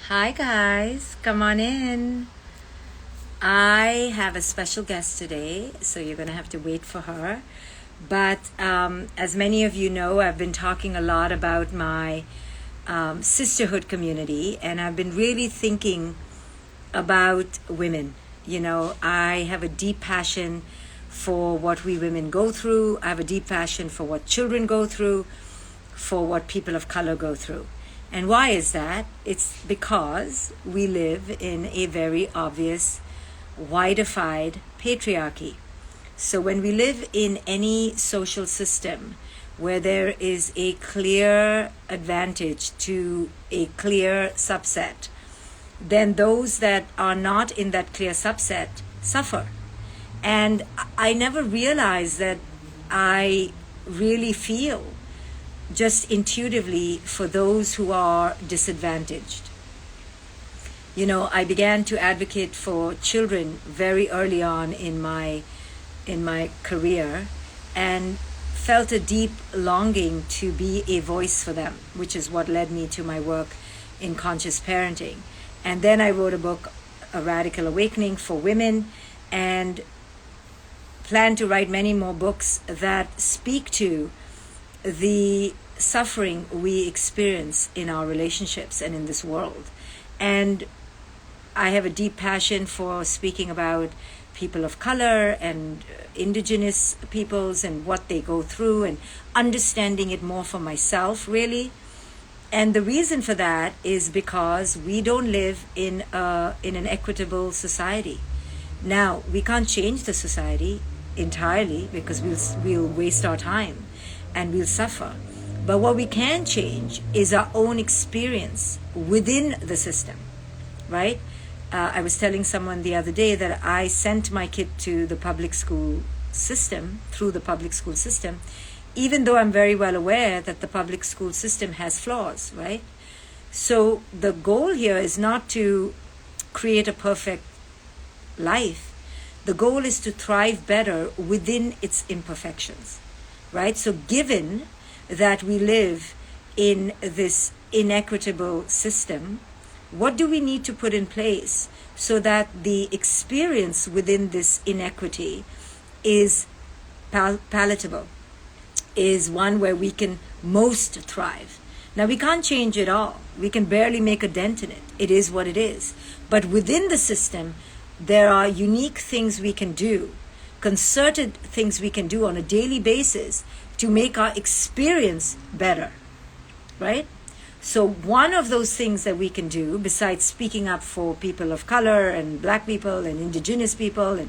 Hi guys, come on in. I have a special guest today, so you're going to have to wait for her. But as many of you know, I've been talking a lot about my sisterhood community, and I've been really thinking about women. You know, I have a deep passion for what we women go through. I have a deep passion for what children go through, for what people of color go through. And why is that? It's because we live in a very obvious, wide-ified patriarchy. So when we live in any social system where there is a clear advantage to a clear subset, then those that are not in that clear subset suffer. And I never realized that I really feel just intuitively for those who are disadvantaged. You know, I began to advocate for children very early on in my career and felt a deep longing to be a voice for them, which is what led me to my work in conscious parenting. And then I wrote a book, A Radical Awakening for Women, and plan to write many more books that speak to the suffering we experience in our relationships and in this world. And I have a deep passion for speaking about people of color and indigenous peoples and what they go through and understanding it more for myself, really. And the reason for that is because we don't live in an equitable society. Now, we can't change the society entirely because we'll waste our time and we'll suffer. But what we can change is our own experience within the system, right? I was telling someone the other day that I sent my kid to the public school system, through the public school system, even though I'm very well aware that the public school system has flaws, right? So the goal here is not to create a perfect life. The goal is to thrive better within its imperfections, right? So given that we live in this inequitable system, what do we need to put in place so that the experience within this inequity is palatable, is one where we can most thrive? Now, we can't change it all. We can barely make a dent in it. It is what it is. But within the system, there are unique things we can do, concerted things we can do on a daily basis to make our experience better, right? So one of those things that we can do, besides speaking up for people of color and black people and indigenous people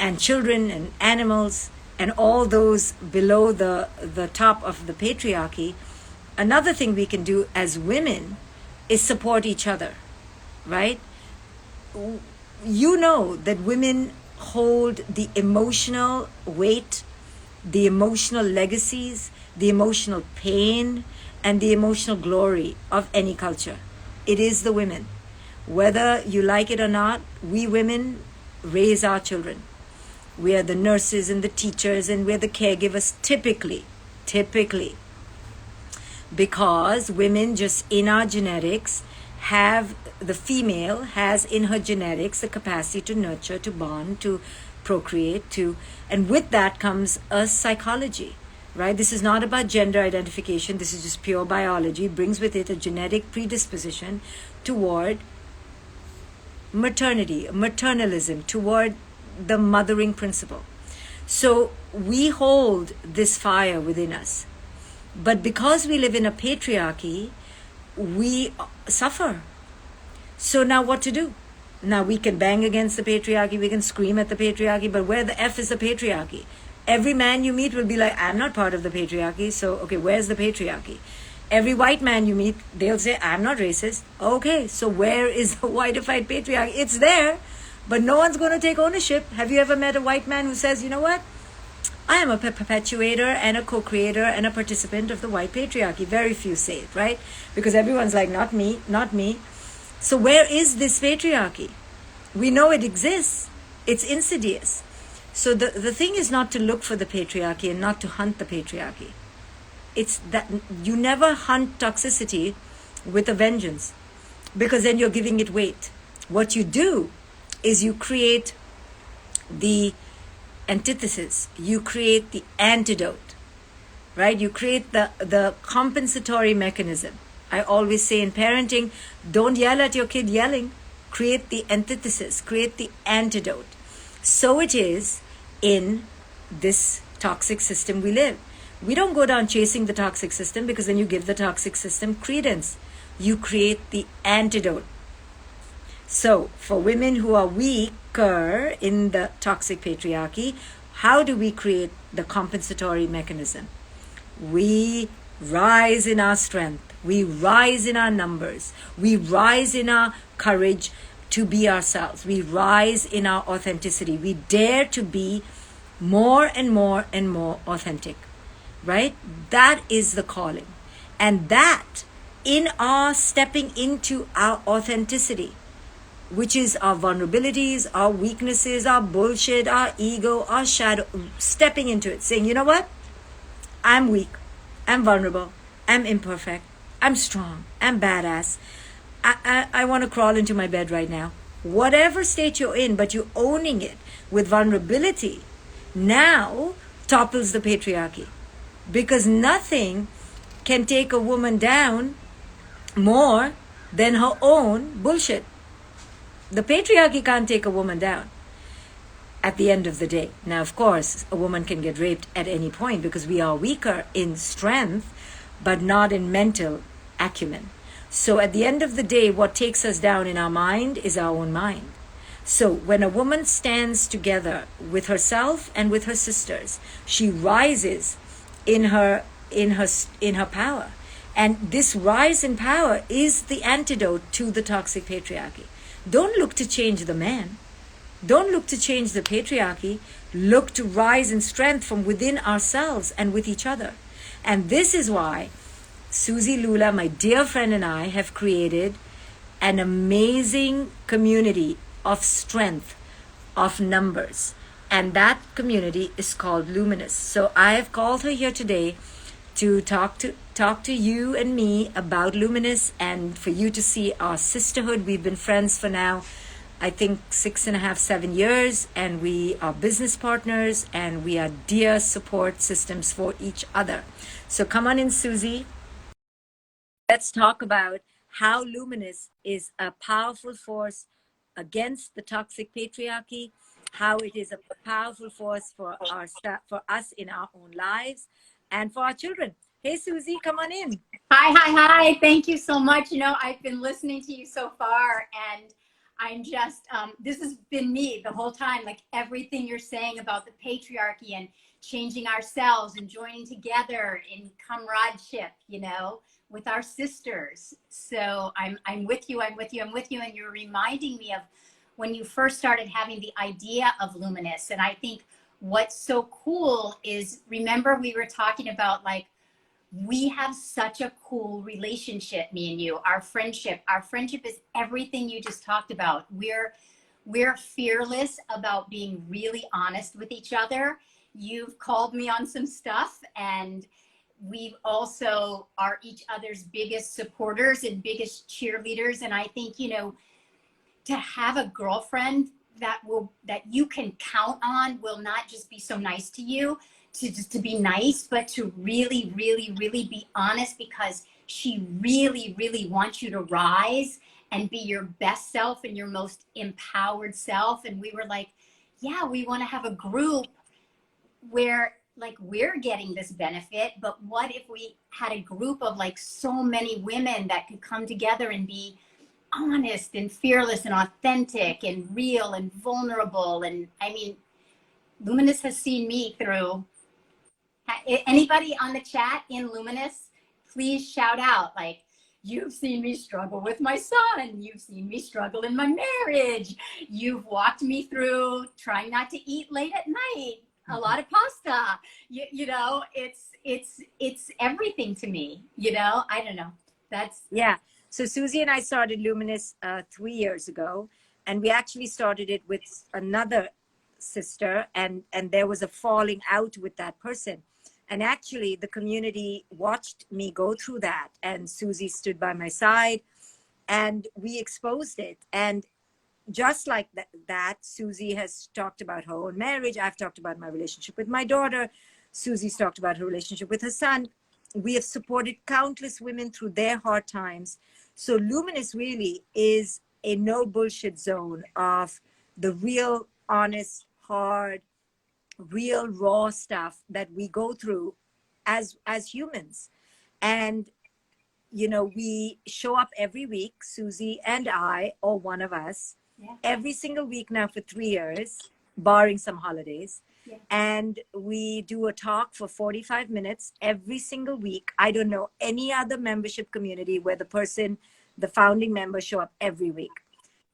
and children and animals and all those below the top of the patriarchy, another thing we can do as women is support each other, right? You know that women hold the emotional weight, the emotional legacies, the emotional pain, and the emotional glory of any culture. It is the women. Whether you like it or not, we women raise our children. We are the nurses and the teachers and we're the caregivers typically. Because women just in our genetics the female has in her genetics the capacity to nurture, to bond, to procreate, and with that comes a psychology, right? This is not about gender identification. This is just pure biology. It brings with it a genetic predisposition toward maternity, maternalism, toward the mothering principle. So we hold this fire within us. But because we live in a patriarchy, we suffer. So now what to do? Now we can bang against the patriarchy, we can scream at the patriarchy, but where the F is the patriarchy? Every man you meet will be like, I'm not part of the patriarchy, so okay, where's the patriarchy? Every white man you meet, they'll say, I'm not racist. Okay, so where is the wide-ified patriarchy? It's there, but no one's going to take ownership. Have you ever met a white man who says, you know what? I am a perpetuator and a co-creator and a participant of the white patriarchy. Very few say it, right? Because everyone's like, not me, not me. So where is this patriarchy? We know it exists. It's insidious. So the thing is not to look for the patriarchy and not to hunt the patriarchy. It's that you never hunt toxicity with a vengeance. because then you're giving it weight. What you do is you create the antithesis, you create the antidote, right? You create the compensatory mechanism. I always say in parenting, don't yell at your kid yelling. Create the antithesis, create the antidote. So it is in this toxic system we live. We don't go down chasing the toxic system, because then you give the toxic system credence. You create the antidote. So for women who are weaker in the toxic patriarchy, how do we create the compensatory mechanism? We rise in our strength. We rise in our numbers. We rise in our courage to be ourselves. We rise in our authenticity. We dare to be more and more and more authentic, right? That is the calling. And that, in our stepping into our authenticity, which is our vulnerabilities, our weaknesses, our bullshit, our ego, our shadow, stepping into it, saying, you know what? I'm weak. I'm vulnerable. I'm imperfect. I'm strong. I'm badass. I want to crawl into my bed right now. Whatever state you're in, but you're owning it with vulnerability, now topples the patriarchy. Because nothing can take a woman down more than her own bullshit. The patriarchy can't take a woman down at the end of the day. Now, of course, a woman can get raped at any point, because we are weaker in strength, but not in mental acumen. So at the end of the day, what takes us down in our mind is our own mind. So when a woman stands together with herself and with her sisters, she rises in her power. And this rise in power is the antidote to the toxic patriarchy. Don't look to change the man. Don't look to change the patriarchy. Look to rise in strength from within ourselves and with each other. And this is why Susie Lula, my dear friend, and I have created an amazing community of strength, of numbers. And that community is called Luminous. So I have called her here today to talk to you and me about Luminous, and for you to see our sisterhood. We've been friends for now, I think 6.5, 7 years, and we are business partners, and we are dear support systems for each other. So come on in, Susie. Let's talk about how Luminous is a powerful force against the toxic patriarchy, how it is a powerful force for us in our own lives and for our children. Hey, Susie, come on in. Hi. Thank you so much. I've been listening to you so far, and I'm just, this has been me the whole time, like everything you're saying about the patriarchy and changing ourselves and joining together in comradeship, with our sisters. So I'm with you, and you're reminding me of when you first started having the idea of Luminous. And I think what's so cool is, remember we were talking about, like, we have such a cool relationship, me and you. Our friendship is everything you just talked about. We're fearless about being really honest with each other. You've called me on some stuff, and we also are each other's biggest supporters and biggest cheerleaders. And I think, to have a girlfriend that you can count on, will not just be so nice to you, to be nice, but to really, really, really be honest, because she really, really wants you to rise and be your best self and your most empowered self. And we were like, yeah, we want to have a group where, like, we're getting this benefit, but what if we had a group of, like, so many women that could come together and be honest and fearless and authentic and real and vulnerable. And I mean, Luminous has seen me through. Anybody on the chat in Luminous, please shout out, like, you've seen me struggle with my son. You've seen me struggle in my marriage. You've walked me through trying not to eat late at night, a lot of pasta. It's everything to me, I don't know. Yeah. So Susie and I started Luminous 3 years ago, and we actually started it with another sister, and there was a falling out with that person. And actually the community watched me go through that, and Susie stood by my side, and we exposed it. And just like that, Susie has talked about her own marriage. I've talked about my relationship with my daughter. Susie's talked about her relationship with her son. We have supported countless women through their hard times. So Luminous really is a no bullshit zone of the real, honest, hard, real, raw stuff that we go through as humans. And we show up every week, Susie and I, or one of us, every single week now for 3 years, barring some holidays. Yeah. And we do a talk for 45 minutes every single week. I don't know any other membership community where the founding members show up every week.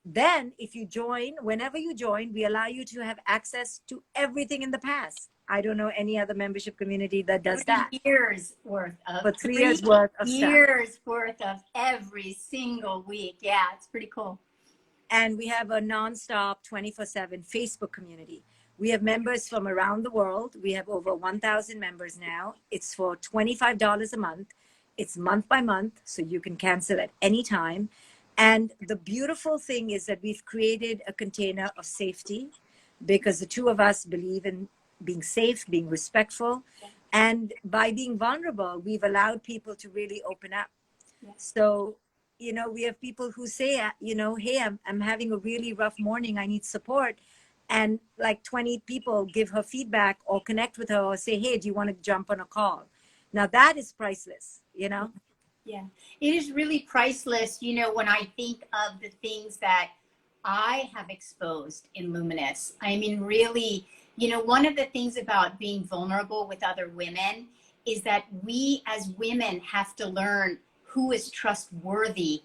Then if you join, whenever you join, we allow you to have access to everything in the past. I don't know any other membership community that does that. 3 years worth of For 3 years worth of years worth of every single week. Yeah, it's pretty cool. And we have a nonstop 24/7 Facebook community. We have members from around the world. We have over 1,000 members now. It's for $25 a month. It's month by month, so you can cancel at any time. And the beautiful thing is that we've created a container of safety, because the two of us believe in being safe, being respectful. And by being vulnerable, we've allowed people to really open up. So, we have people who say, hey, I'm having a really rough morning. I need support. And like 20 people give her feedback or connect with her or say, hey, do you want to jump on a call? Now that is priceless, Yeah, it is really priceless. When I think of the things that I have exposed in Luminous, I mean, really, one of the things about being vulnerable with other women is that we as women have to learn who is trustworthy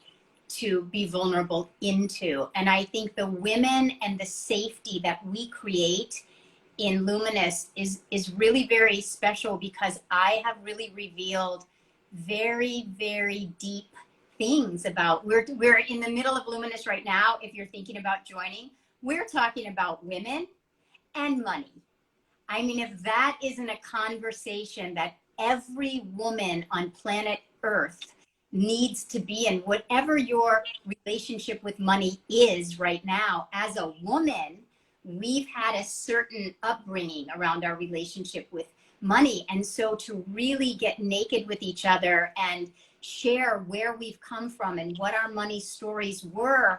to be vulnerable into. And I think the women and the safety that we create in Luminous is really very special, because I have really revealed very, very deep things about, we're in the middle of Luminous right now. If you're thinking about joining, we're talking about women and money. I mean, if that isn't a conversation that every woman on planet Earth needs to be in, whatever your relationship with money is right now, as a woman, we've had a certain upbringing around our relationship with money. And so to really get naked with each other and share where we've come from and what our money stories were,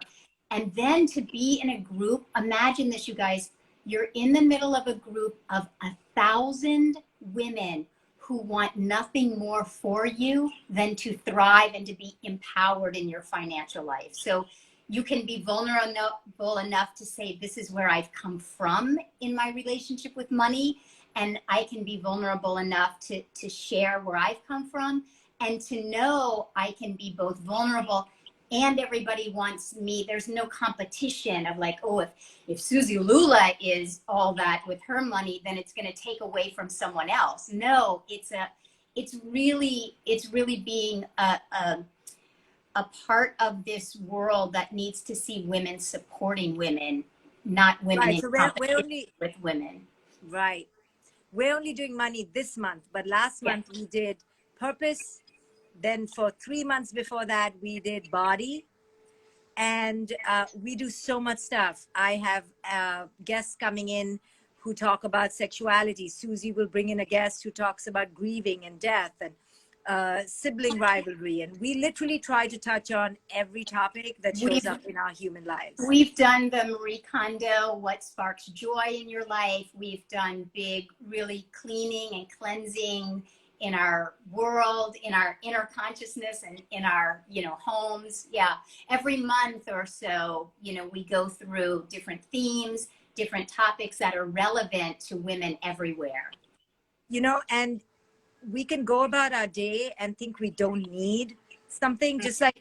and then to be in a group, imagine this, you guys, you're in the middle of a group of 1,000 women who want nothing more for you than to thrive and to be empowered in your financial life. So you can be vulnerable enough to say, this is where I've come from in my relationship with money. And I can be vulnerable enough to share where I've come from, and to know I can be both vulnerable and everybody wants me. There's no competition of like, oh, if Susie Lula is all that with her money, then it's going to take away from someone else. No, it's really being a part of this world that needs to see women supporting women, not women in competition with women. Right. We're only doing money this month, but last month we did purpose. Then for 3 months before that, we did body. And we do so much stuff. I have guests coming in who talk about sexuality. Susie will bring in a guest who talks about grieving and death and sibling rivalry. And we literally try to touch on every topic that shows up in our human lives. We've done the Marie Kondo, what sparks joy in your life. We've done big, really cleaning and cleansing in our world, in our inner consciousness, and in our, homes. Yeah. Every month or so, we go through different themes, different topics that are relevant to women everywhere. And we can go about our day and think we don't need something. Just like,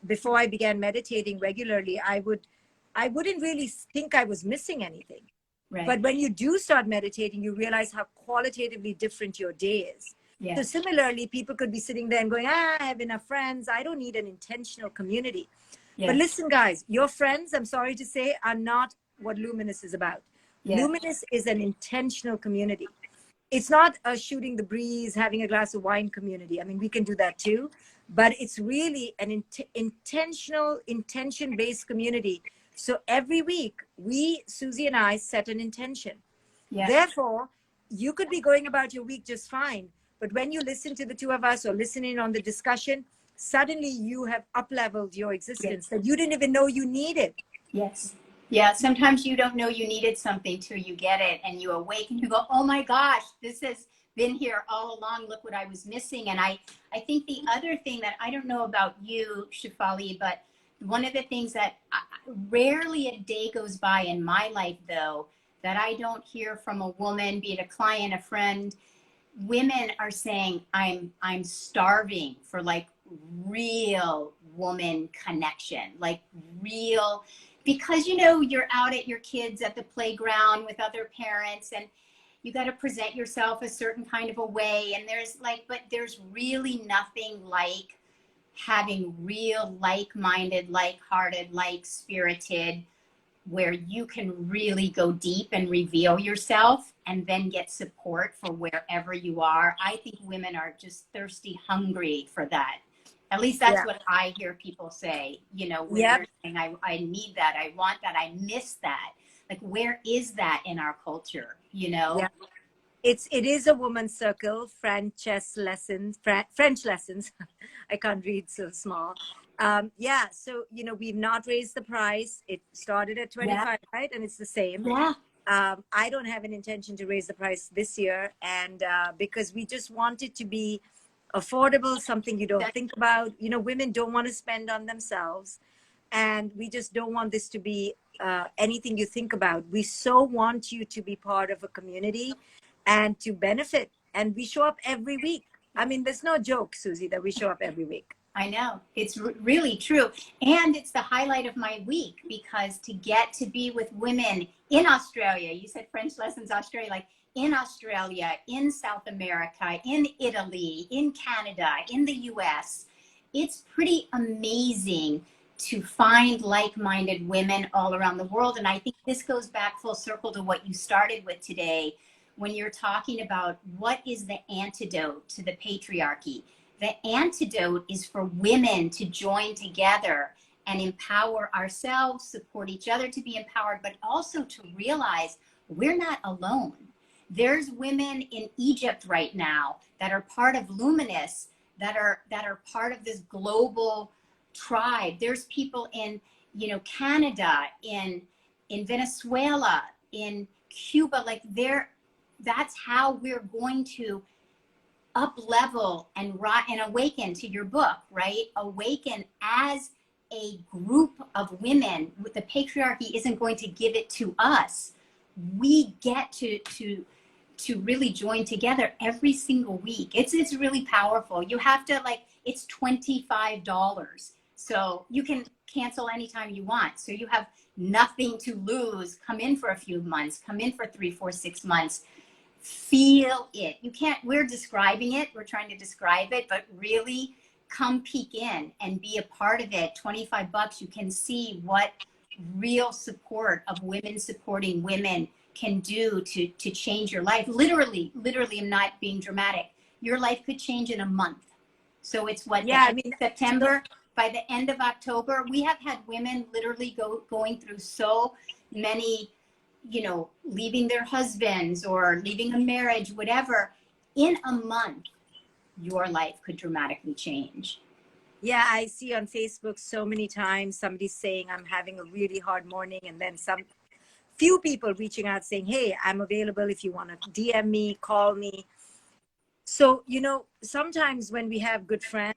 before I began meditating regularly, I wouldn't really think I was missing anything. Right. But when you do start meditating, you realize how qualitatively different your day is. Yeah. So similarly, people could be sitting there and going, I have enough friends. I don't need an intentional community. Yes. But listen, guys, your friends, I'm sorry to say, are not what Luminous is about. Yes. Luminous is an intentional community. It's not a shooting the breeze, having a glass of wine community. I mean, we can do that too. but it's really an intentional, intention-based community. So every week, Susie and I, set an intention. Yeah. Therefore, you could be going about your week just fine, but when you listen to the two of us or listening on the discussion, suddenly you have up-leveled your existence that you didn't even know you needed. Yes. Yeah. Sometimes you don't know you needed something till you get it, and you awake and you go, oh my gosh, this has been here all along. Look what I was missing. And I think the other thing that I don't know about you, Shefali, but one of the things that rarely a day goes by in my life, though, that I don't hear from a woman, be it a client, a friend, women are saying, I'm starving for like real woman connection, like real, because, you know, you're out at your kids at the playground with other parents, and you got to present yourself a certain kind of a way. And there's like, but there's really nothing like having real, like-minded, like-hearted, like-spirited, where you can really go deep and reveal yourself and then get support for wherever you are. I think women are just thirsty, hungry for that. At least that's what I hear people say, you know, when they're saying, I need that, I want that, I miss that. Like, where is that in our culture, you know? Yeah. It is a woman's circle, French lessons. I can't read so small. Yeah, so, you know, we've not raised the price. It started at 25, right? And it's the same. Yeah. I don't have an intention to raise the price this year. And because we just want it to be affordable, something you don't think about. You know, women don't want to spend on themselves. And we just don't want this to be anything you think about. We so want you to be part of a community and to benefit. And we show up every week. I mean, there's no joke, Susie, that we show up every week. I know. It's really true. And it's the highlight of my week, because to get to be with women in Australia, you said French lessons, Australia, like in Australia, in South America, in Italy, in Canada, in the US, it's pretty amazing to find like-minded women all around the world. And I think this goes back full circle to what you started with today, when you're talking about what is the antidote to the patriarchy. The antidote is for women to join together and empower ourselves, support each other to be empowered, but also to realize we're not alone. There's women in Egypt right now that are part of Luminous, that are part of this global tribe. There's people in, you know, Canada, in Venezuela, in Cuba, like that's how we're going to up level and awaken, to your book, right? Awaken as a group of women. The patriarchy isn't going to give it to us. We get to really join together every single week. It's really powerful. You have to, like, it's $25. So you can cancel anytime you want. So you have nothing to lose. Come in for a few months, come in for 3, 4, 6 months. Feel it. You can't, we're describing it, we're trying to describe it, but really come peek in and be a part of it. $25, you can see what real support of women supporting women can do to change your life. Literally, I'm not being dramatic. Your life could change in a month. So it's what, September, by the end of October, we have had women literally going through so many, you know, leaving their husbands or leaving a marriage, whatever. In a month, your life could dramatically change. Yeah, I see on Facebook so many times somebody saying, I'm having a really hard morning, and then some few people reaching out saying, hey, I'm available if you want to DM me, call me. So, you know, sometimes when we have good friends,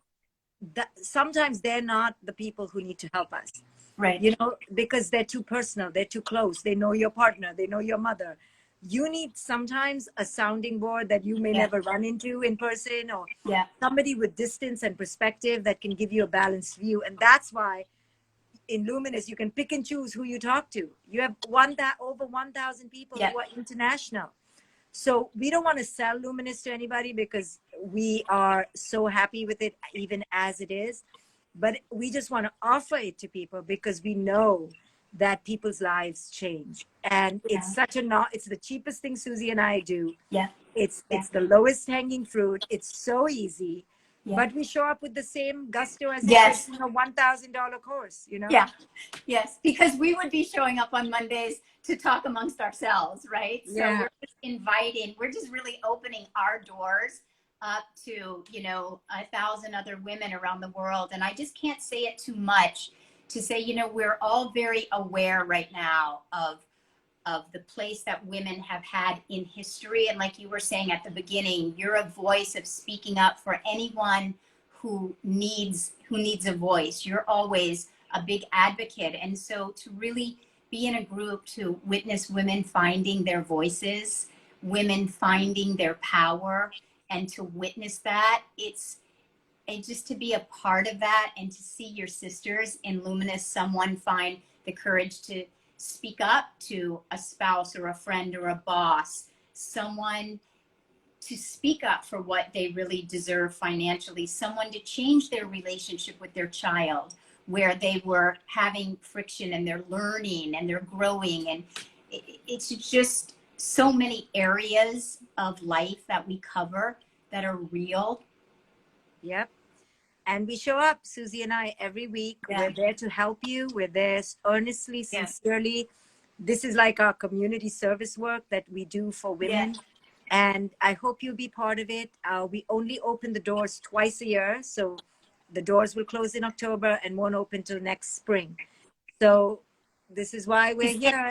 sometimes they're not the people who need to help us. Right. You know, because they're too personal, they're too close. They know your partner, they know your mother. You need sometimes a sounding board that you may never run into in person, or somebody with distance and perspective that can give you a balanced view. And that's why in Luminous, you can pick and choose who you talk to. You have over 1,000 people who are international. So we don't want to sell Luminous to anybody, because we are so happy with it, even as it is. But we just want to offer it to people because we know that people's lives change. And it's it's the cheapest thing Susie and I do. Yeah. It's the lowest hanging fruit. It's so easy. but we show up with the same gusto as Yes. if it's a $1,000 course, you know? Yeah. Yes. Because we would be showing up on Mondays to talk amongst ourselves, right? So Yeah. we're just inviting, we're just really opening our doors up to, you know, 1,000 other women around the world. And I just can't say it too much to say, you know, we're all very aware right now of the place that women have had in history. And like you were saying at the beginning, you're a voice of speaking up for anyone who needs a voice. You're always a big advocate. And so to really be in a group to witness women finding their voices, women finding their power, and to witness that, and just to be a part of that and to see your sisters in Luminous, someone find the courage to speak up to a spouse or a friend or a boss, someone to speak up for what they really deserve financially, someone to change their relationship with their child where they were having friction and they're learning and they're growing. And it's just so many areas of life that we cover that are real. Yep. And we show up, Susie and I, every week. Yeah. We're there to help you. We're there earnestly, sincerely. This is like our community service work that we do for women. And I hope you'll be part of it. We only open the doors twice a year. So the doors will close in October and won't open till next spring. So this is why we're here.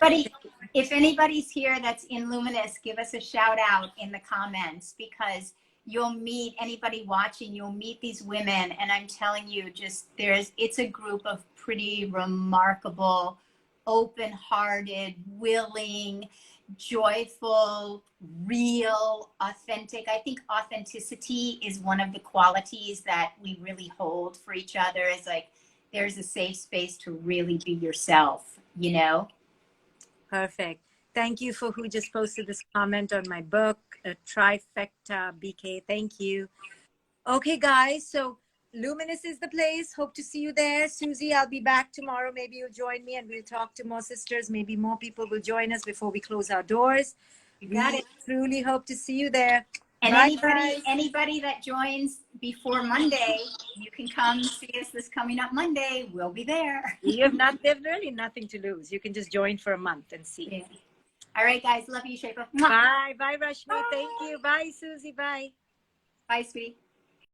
If anybody's here that's in Luminous, give us a shout out in the comments, because you'll meet anybody watching, you'll meet these women. And I'm telling you, it's a group of pretty remarkable, open-hearted, willing, joyful, real, authentic. I think authenticity is one of the qualities that we really hold for each other. Is like, there's a safe space to really be yourself, you know? Perfect. Thank you for who just posted this comment on my book, Trifecta BK. Thank you. Okay, guys. So Luminous is the place. Hope to see you there. Susie, I'll be back tomorrow. Maybe you'll join me and we'll talk to more sisters. Maybe more people will join us before we close our doors. You got it. Truly hope to see you there. And Bye, anybody that joins before Monday, you can come see us this coming up Monday. We'll be there. There's really nothing to lose. You can just join for a month and see. Yeah. All right, guys. Love you, Shefa. Bye. Bye, Rashmi. Thank you. Bye, Susie. Bye. Bye, sweetie.